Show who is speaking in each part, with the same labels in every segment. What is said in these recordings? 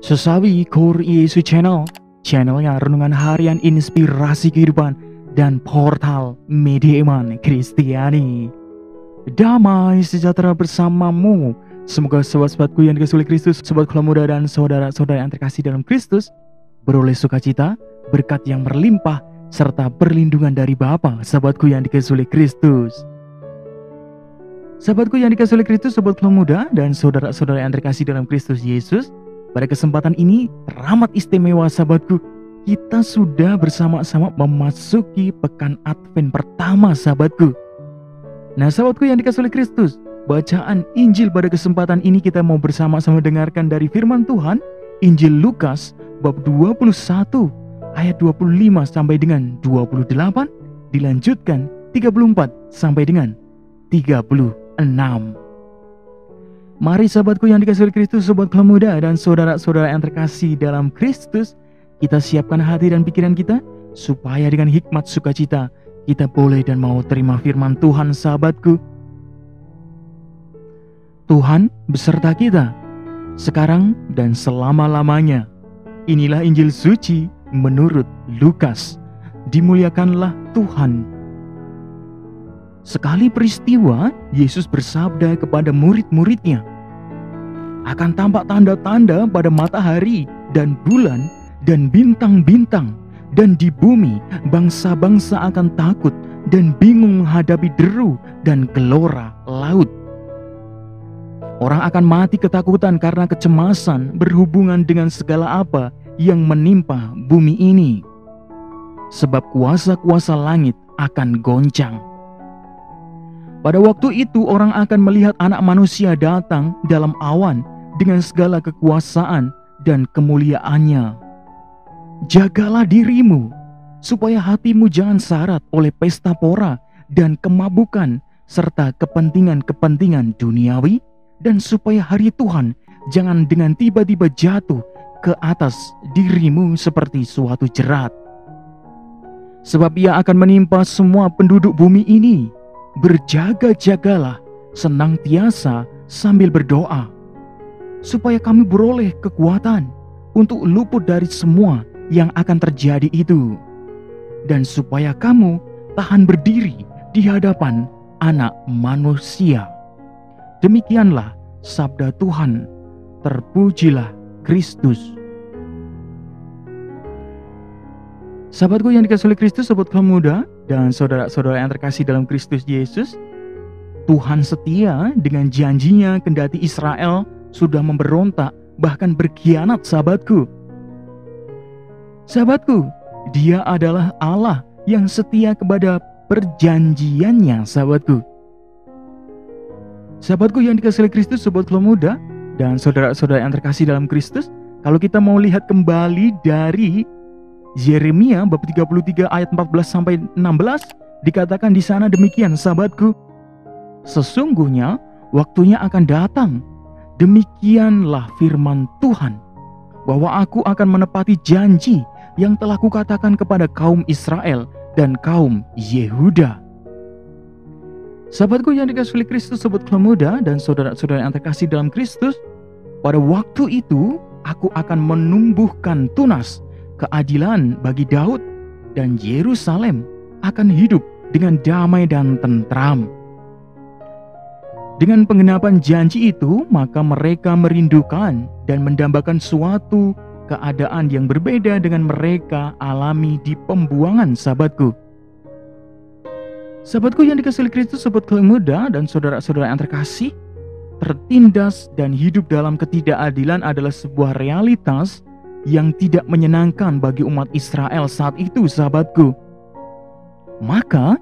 Speaker 1: Sesawi Core Yesus Channel, channelnya renungan harian inspirasi kehidupan dan portal media iman Kristiani. Damai sejahtera bersamamu. Semoga sobat-sobatku yang dikasihi oleh Kristus, sobat keluarga muda dan saudara-saudara yang terkasih dalam Kristus, beroleh sukacita, berkat yang berlimpah, serta perlindungan dari Bapa, sahabatku yang dikasihi oleh Kristus. Sahabatku yang dikasihi oleh Kristus, sobat keluarga muda dan saudara-saudara yang terkasih dalam Kristus Yesus, pada kesempatan ini teramat istimewa sahabatku, kita sudah bersama-sama memasuki pekan Advent pertama sahabatku. Nah sahabatku yang dikasihi oleh Kristus, bacaan Injil pada kesempatan ini kita mau bersama-sama dengarkan dari firman Tuhan, Injil Lukas bab 21 ayat 25 sampai dengan 28, dilanjutkan 34 sampai dengan 36. Mari sahabatku yang dikasihi oleh Kristus, sobat keluarga muda dan saudara-saudara yang terkasih dalam Kristus, kita siapkan hati dan pikiran kita supaya dengan hikmat sukacita kita boleh dan mau terima firman Tuhan sahabatku. Tuhan beserta kita sekarang dan selama-lamanya. Inilah Injil suci menurut Lukas. Dimuliakanlah Tuhan. Sekali peristiwa, Yesus bersabda kepada murid-muridnya, akan tampak tanda-tanda pada matahari dan bulan dan bintang-bintang, dan di bumi bangsa-bangsa akan takut dan bingung menghadapi deru dan gelora laut. Orang akan mati ketakutan karena kecemasan berhubungan dengan segala apa yang menimpa bumi ini, sebab kuasa-kuasa langit akan goncang. Pada waktu itu orang akan melihat Anak Manusia datang dalam awan dengan segala kekuasaan dan kemuliaannya. Jagalah dirimu, supaya hatimu jangan syarat oleh pesta pora dan kemabukan, serta kepentingan-kepentingan duniawi, dan supaya hari Tuhan jangan dengan tiba-tiba jatuh ke atas dirimu seperti suatu jerat. Sebab ia akan menimpa semua penduduk bumi ini. Berjaga-jagalah senantiasa sambil berdoa, supaya kami beroleh kekuatan untuk luput dari semua yang akan terjadi itu, dan supaya kamu tahan berdiri di hadapan Anak Manusia. Demikianlah sabda Tuhan. Terpujilah Kristus. Sahabatku yang dikasihi oleh Kristus, sobat keluarga muda dan saudara-saudara yang terkasih dalam Kristus Yesus, Tuhan setia dengan janjinya kendati Israel sudah memberontak bahkan berkhianat sahabatku. Sahabatku, Dia adalah Allah yang setia kepada perjanjiannya sahabatku. Sahabatku yang dikasihi oleh Kristus, sobat keluarga muda dan saudara-saudara yang terkasih dalam Kristus, kalau kita mau lihat kembali dari Yeremia bab 33 ayat 14 sampai 16, dikatakan di sana demikian sahabatku, sesungguhnya waktunya akan datang, demikianlah firman Tuhan, bahwa aku akan menepati janji yang telah kukatakan kepada kaum Israel dan kaum Yehuda. Sahabatku yang dikasihi oleh Kristus, sobat keluarga muda dan saudara-saudara yang terkasih dalam Kristus, pada waktu itu aku akan menumbuhkan tunas keadilan bagi Daud, dan Yerusalem akan hidup dengan damai dan tentram. Dengan penggenapan janji itu, maka mereka merindukan dan mendambakan suatu keadaan yang berbeda dengan mereka alami di pembuangan sahabatku. Sahabatku yang dikasihi oleh Kristus, sobat keluarga muda dan saudara-saudara yang terkasih, tertindas dan hidup dalam ketidakadilan adalah sebuah realitas yang tidak menyenangkan bagi umat Israel saat itu sahabatku. Maka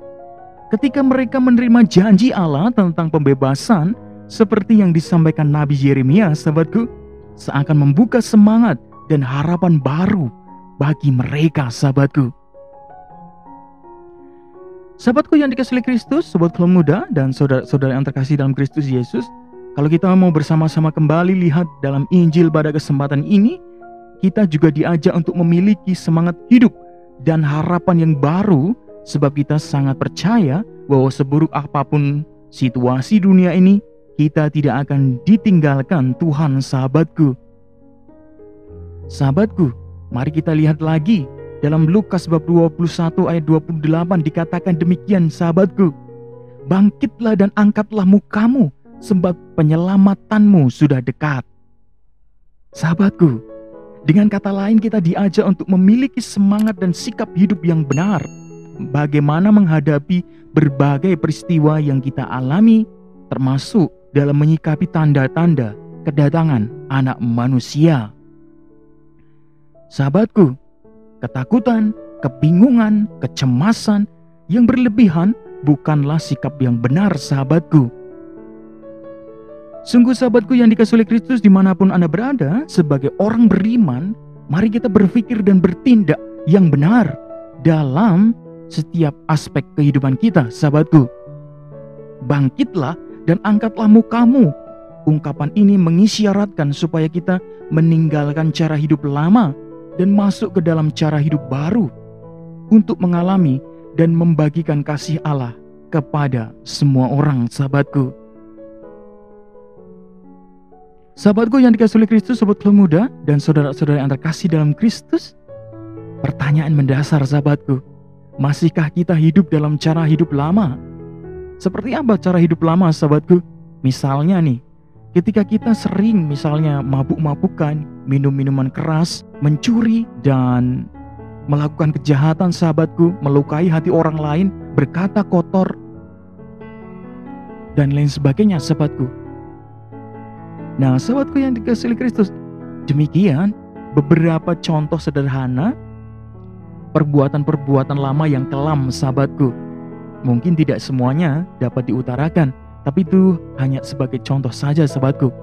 Speaker 1: ketika mereka menerima janji Allah tentang pembebasan seperti yang disampaikan Nabi Yeremia sahabatku, seakan membuka semangat dan harapan baru bagi mereka sahabatku. Sahabatku yang dikasihi oleh Kristus, sobat keluarga muda dan saudara-saudara yang terkasih dalam Kristus Yesus, kalau kita mau bersama-sama kembali lihat dalam Injil pada kesempatan ini, kita juga diajak untuk memiliki semangat hidup dan harapan yang baru, sebab kita sangat percaya bahwa seburuk apapun situasi dunia ini, kita tidak akan ditinggalkan Tuhan sahabatku. Sahabatku, mari kita lihat lagi dalam Lukas bab 21 ayat 28 dikatakan demikian sahabatku. Bangkitlah dan angkatlah mukamu, sebab penyelamatanmu sudah dekat. Sahabatku, dengan kata lain kita diajak untuk memiliki semangat dan sikap hidup yang benar. Bagaimana menghadapi berbagai peristiwa yang kita alami, termasuk dalam menyikapi tanda-tanda kedatangan Anak Manusia. Sahabatku, ketakutan, kebingungan, kecemasan yang berlebihan bukanlah sikap yang benar sahabatku. Sungguh sahabatku yang dikasihi oleh Kristus dimanapun Anda berada, sebagai orang beriman, mari kita berpikir dan bertindak yang benar dalam setiap aspek kehidupan kita sahabatku. Bangkitlah dan angkatlah mukamu. Ungkapan ini mengisyaratkan supaya kita meninggalkan cara hidup lama dan masuk ke dalam cara hidup baru untuk mengalami dan membagikan kasih Allah kepada semua orang sahabatku. Sahabatku yang dikasihi oleh Kristus, sobat Keluh Muda dan saudara-saudara yang terkasih dalam Kristus, pertanyaan mendasar sahabatku, masihkah kita hidup dalam cara hidup lama? Seperti apa cara hidup lama sahabatku? Misalnya nih, ketika kita sering misalnya mabuk-mabukan, minum minuman keras, mencuri, dan melakukan kejahatan sahabatku, melukai hati orang lain, berkata kotor, dan lain sebagainya sahabatku. Nah sahabatku yang dikasihi oleh Kristus, demikian beberapa contoh sederhana perbuatan-perbuatan lama yang kelam sahabatku. Mungkin tidak semuanya dapat diutarakan, tapi itu hanya sebagai contoh saja sahabatku.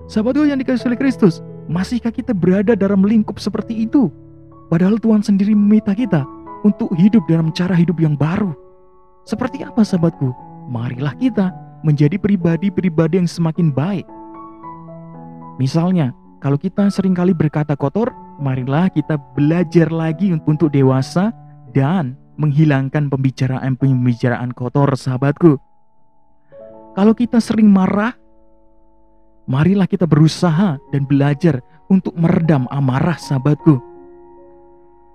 Speaker 1: Sahabatku yang dikasihi oleh Kristus, masihkah kita berada dalam lingkup seperti itu? Padahal Tuhan sendiri meminta kita untuk hidup dalam cara hidup yang baru. Seperti apa sahabatku? Marilah kita menjadi pribadi-pribadi yang semakin baik. Misalnya, kalau kita seringkali berkata kotor, marilah kita belajar lagi untuk dewasa dan menghilangkan pembicaraan kotor sahabatku. Kalau kita sering marah, marilah kita berusaha dan belajar untuk meredam amarah sahabatku.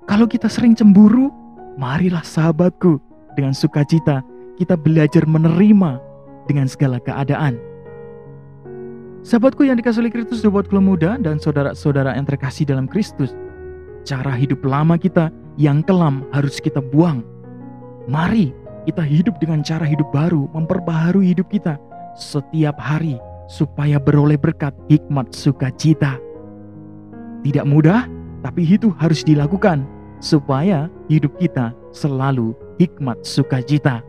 Speaker 1: Kalau kita sering cemburu, marilah sahabatku dengan sukacita kita belajar menerima dengan segala keadaan. Sahabatku yang dikasihi oleh Kristus, sobat Keluh Muda dan saudara-saudara yang terkasih dalam Kristus, cara hidup lama kita yang kelam harus kita buang. Mari kita hidup dengan cara hidup baru, memperbaharui hidup kita setiap hari supaya beroleh berkat, hikmat, sukacita. Tidak mudah, tapi itu harus dilakukan supaya hidup kita selalu hikmat, sukacita.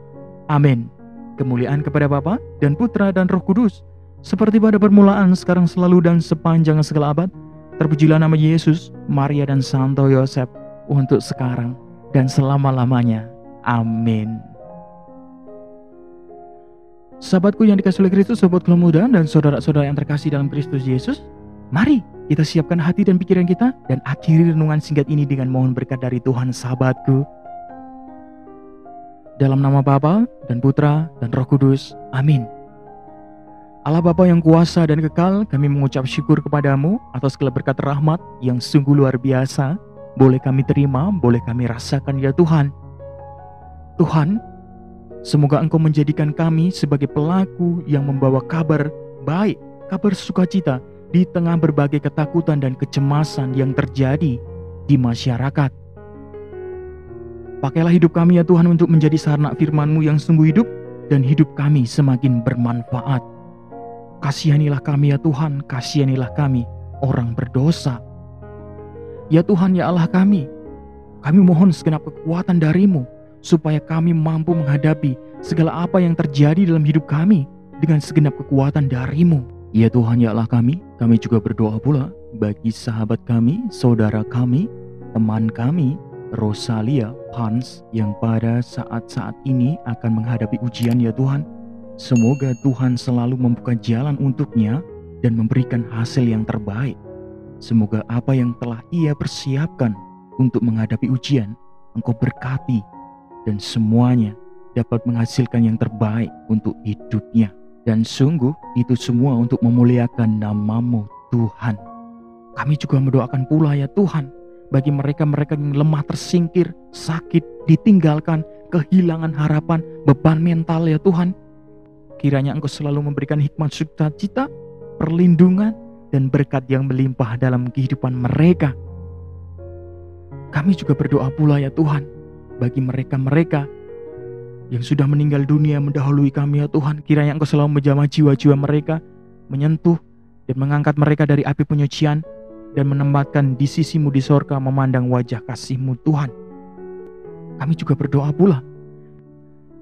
Speaker 1: Amin. Kemuliaan kepada Bapa dan Putra dan Roh Kudus, seperti pada permulaan, sekarang, selalu, dan sepanjang segala abad. Terpujilah nama Yesus, Maria, dan Santo Yosef, untuk sekarang dan selama-lamanya. Amin. Sahabatku yang dikasihi oleh Kristus, sobat Keluh Muda dan saudara-saudara yang terkasih dalam Kristus Yesus, mari kita siapkan hati dan pikiran kita dan akhiri renungan singkat ini dengan mohon berkat dari Tuhan sahabatku. Dalam nama Bapa dan Putra dan Roh Kudus. Amin. Allah Bapa yang kuasa dan kekal, kami mengucap syukur kepadamu atas segala berkat rahmat yang sungguh luar biasa. Boleh kami terima, boleh kami rasakan ya Tuhan. Tuhan, semoga Engkau menjadikan kami sebagai pelaku yang membawa kabar baik, kabar sukacita di tengah berbagai ketakutan dan kecemasan yang terjadi di masyarakat. Pakailah hidup kami ya Tuhan untuk menjadi sarana firman-Mu yang sungguh hidup dan hidup kami semakin bermanfaat. Kasihanilah kami ya Tuhan, kasihanilah kami orang berdosa. Ya Tuhan ya Allah kami mohon segenap kekuatan dari-Mu supaya kami mampu menghadapi segala apa yang terjadi dalam hidup kami dengan segenap kekuatan dari-Mu. Ya Tuhan ya Allah kami juga berdoa pula bagi sahabat kami, saudara kami, teman kami, Rosalia, Hans yang pada saat-saat ini akan menghadapi ujian ya Tuhan. Semoga Tuhan selalu membuka jalan untuknya dan memberikan hasil yang terbaik. Semoga apa yang telah ia persiapkan untuk menghadapi ujian, Engkau berkati dan semuanya dapat menghasilkan yang terbaik untuk hidupnya. Dan sungguh itu semua untuk memuliakan nama-Mu Tuhan. Kami juga mendoakan pula ya Tuhan, bagi mereka-mereka yang lemah, tersingkir, sakit, ditinggalkan, kehilangan harapan, beban mental ya Tuhan. Kiranya Engkau selalu memberikan hikmat sukacita, perlindungan, dan berkat yang melimpah dalam kehidupan mereka. Kami juga berdoa pula ya Tuhan, bagi mereka-mereka yang sudah meninggal dunia mendahului kami ya Tuhan. Kiranya Engkau selalu menjamah jiwa-jiwa mereka, menyentuh dan mengangkat mereka dari api penyucian, dan menempatkan di sisi-Mu di sorga memandang wajah kasih-Mu Tuhan. Kami juga berdoa pula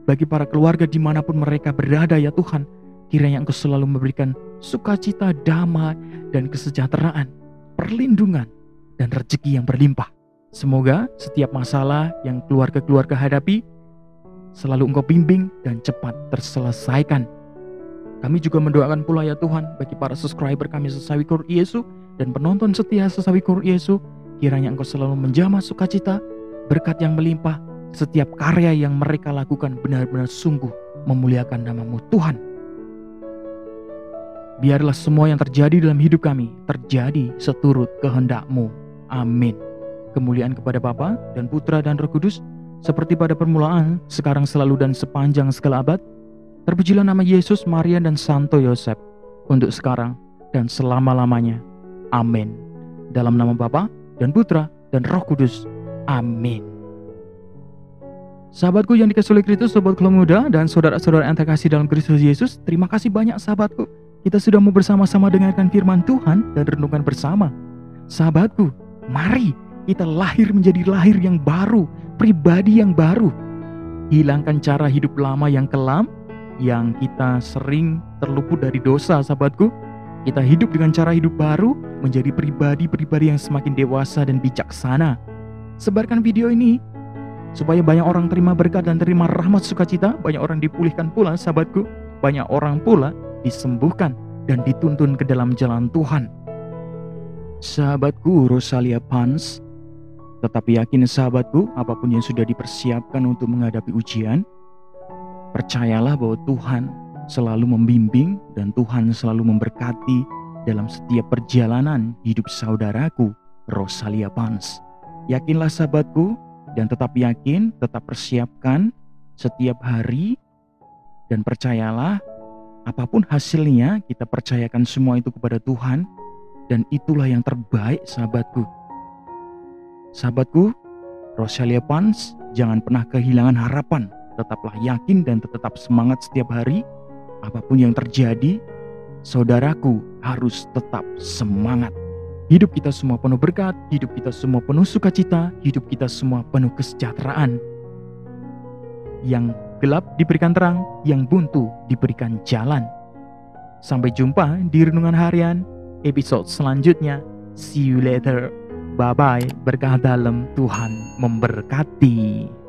Speaker 1: bagi para keluarga dimanapun mereka berada ya Tuhan. Kiranya Engkau selalu memberikan sukacita, damai, dan kesejahteraan, perlindungan, dan rezeki yang berlimpah. Semoga setiap masalah yang keluarga-keluarga hadapi selalu Engkau bimbing dan cepat terselesaikan. Kami juga mendoakan pula ya Tuhan bagi para subscriber kami Sesawi Kur Yesus dan penonton setia Sesawi Kur Yesus. Kiranya Engkau selalu menjamah sukacita, berkat yang melimpah. Setiap karya yang mereka lakukan benar-benar sungguh memuliakan nama-Mu Tuhan. Biarlah semua yang terjadi dalam hidup kami terjadi seturut kehendak-Mu. Amin. Kemuliaan kepada Bapa dan Putra dan Roh Kudus, seperti pada permulaan, sekarang, selalu, dan sepanjang segala abad. Terpujilah nama Yesus, Maria, dan Santo Yosef, untuk sekarang dan selama-lamanya. Amin. Dalam nama Bapa dan Putra dan Roh Kudus. Amin. Sahabatku yang dikasihi oleh Kristus, sobat Keluarga Muda, dan saudara-saudara yang terkasih dalam Kristus Yesus, terima kasih banyak sahabatku. Kita sudah mau bersama-sama dengarkan firman Tuhan dan renungkan bersama. Sahabatku, mari kita lahir menjadi lahir yang baru, pribadi yang baru. Hilangkan cara hidup lama yang kelam, yang kita sering terluput dari dosa sahabatku. Kita hidup dengan cara hidup baru, menjadi pribadi-pribadi yang semakin dewasa dan bijaksana. Sebarkan video ini supaya banyak orang terima berkat dan terima rahmat sukacita. Banyak orang dipulihkan pula sahabatku. Banyak orang pula disembuhkan dan dituntun ke dalam jalan Tuhan. Sahabatku Rosalia Pans, tetap yakin sahabatku, apapun yang sudah dipersiapkan untuk menghadapi ujian, percayalah bahwa Tuhan selalu membimbing dan Tuhan selalu memberkati dalam setiap perjalanan hidup saudaraku Rosalia Pans. Yakinlah sahabatku, dan tetap yakin, tetap persiapkan setiap hari, dan percayalah apapun hasilnya, kita percayakan semua itu kepada Tuhan, dan itulah yang terbaik sahabatku. Sahabatku Rosalia Pans, jangan pernah kehilangan harapan. Tetaplah yakin dan tetap semangat setiap hari. Apapun yang terjadi, saudaraku harus tetap semangat. Hidup kita semua penuh berkat, hidup kita semua penuh sukacita, hidup kita semua penuh kesejahteraan. Yang gelap diberikan terang, yang buntu diberikan jalan. Sampai jumpa di renungan harian episode selanjutnya. See you later. Bye-bye. Berkah dalam Tuhan memberkati.